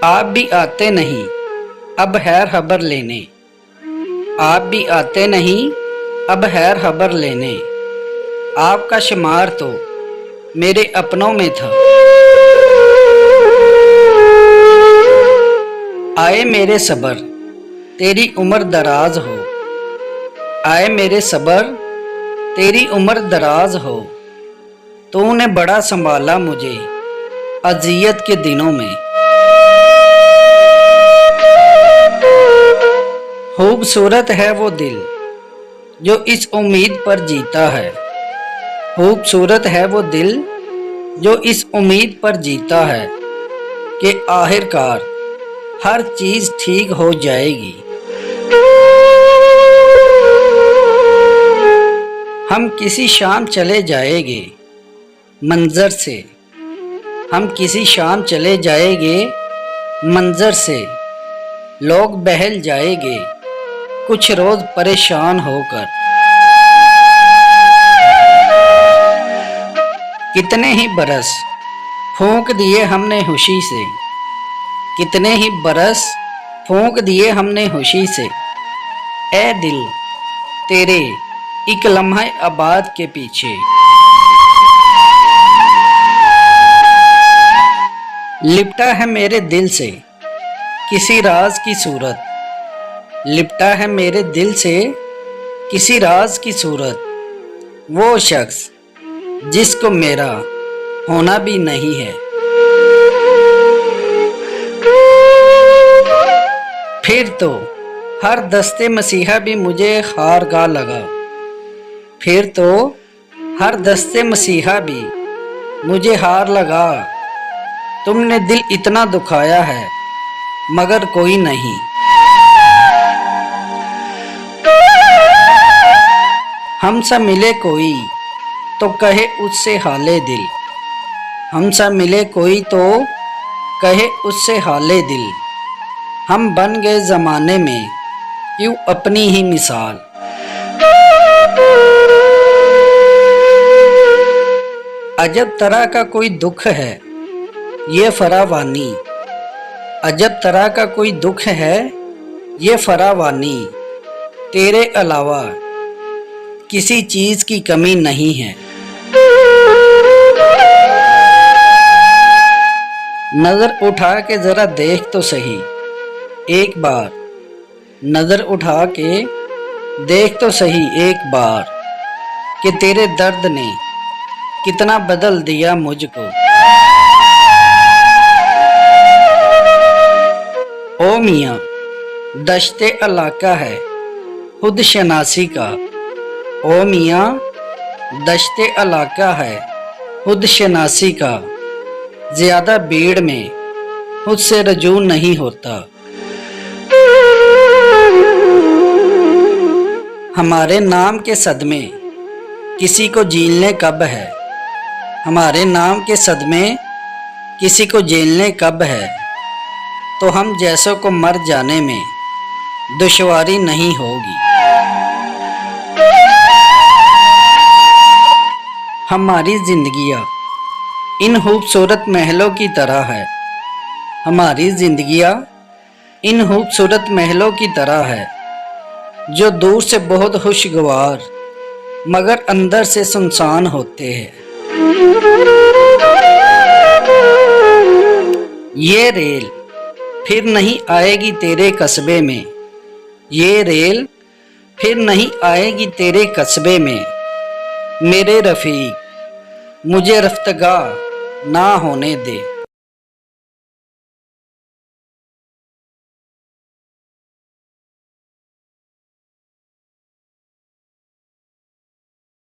आप भी आते नहीं अब खैर खबर लेने। आप भी आते नहीं अब खैर खबर लेने। आपका शुमार तो मेरे अपनों में था। आए मेरे सबर तेरी उम्र दराज हो। आए मेरे सबर तेरी उम्र दराज हो। तूने बड़ा संभाला मुझे अजियत के दिनों में। खूबसूरत है वो दिल जो इस उम्मीद पर जीता है। खूबसूरत है वो दिल जो इस उम्मीद पर जीता है कि आखिरकार हर चीज ठीक हो जाएगी। हम किसी शाम चले जाएंगे मंजर से। हम किसी शाम चले जाएंगे मंजर से। लोग बहल जाएंगे कुछ रोज परेशान होकर। कितने ही बरस फूंक दिए हमने खुशी से। कितने ही बरस फूंक दिए हमने खुशी से। ए दिल तेरे एक लम्हा आबाद के पीछे। लिपटा है मेरे दिल से किसी राज की सूरत। लिपटा है मेरे दिल से किसी राज की सूरत। वो शख्स जिसको मेरा होना भी नहीं है। फिर तो हर दस्ते मसीहा भी मुझे खारगा लगा। फिर तो हर दस्ते मसीहा भी मुझे हार लगा। तुमने दिल इतना दुखाया है मगर कोई नहीं। हमसे मिले कोई तो कहे उससे हाले दिल। हमसे मिले कोई तो कहे उससे हाले दिल। हम बन गए जमाने में क्यों अपनी ही मिसाल। अजब तरह का कोई दुख है ये फरावानी। अजब तरह का कोई दुख है ये फरावानी। तेरे अलावा किसी चीज की कमी नहीं है। नजर उठा के जरा देख तो सही एक बार। नजर उठा के देख तो सही एक बार कि तेरे दर्द ने कितना बदल दिया मुझको। ओ मियाँ दश्ते इलाका है खुद शनासी का। ओ मियाँ दश्ते इलाका है खुद शनासी का। ज्यादा भीड़ में खुद से रजू नहीं होता। हमारे नाम के सदमे किसी को झेलने कब है। हमारे नाम के सदमे किसी को झेलने कब है। तो हम जैसों को मर जाने में दुश्वारी नहीं होगी। हमारी जिंदगियां इन खूबसूरत महलों की तरह है। हमारी जिंदगियां इन खूबसूरत महलों की तरह है जो दूर से बहुत खुशगवार मगर अंदर से सुनसान होते हैं। ये रेल फिर नहीं आएगी तेरे कस्बे में। ये रेल फिर नहीं आएगी तेरे कस्बे में। मेरे रफ़ीक मुझे रफ्तगा ना होने दे।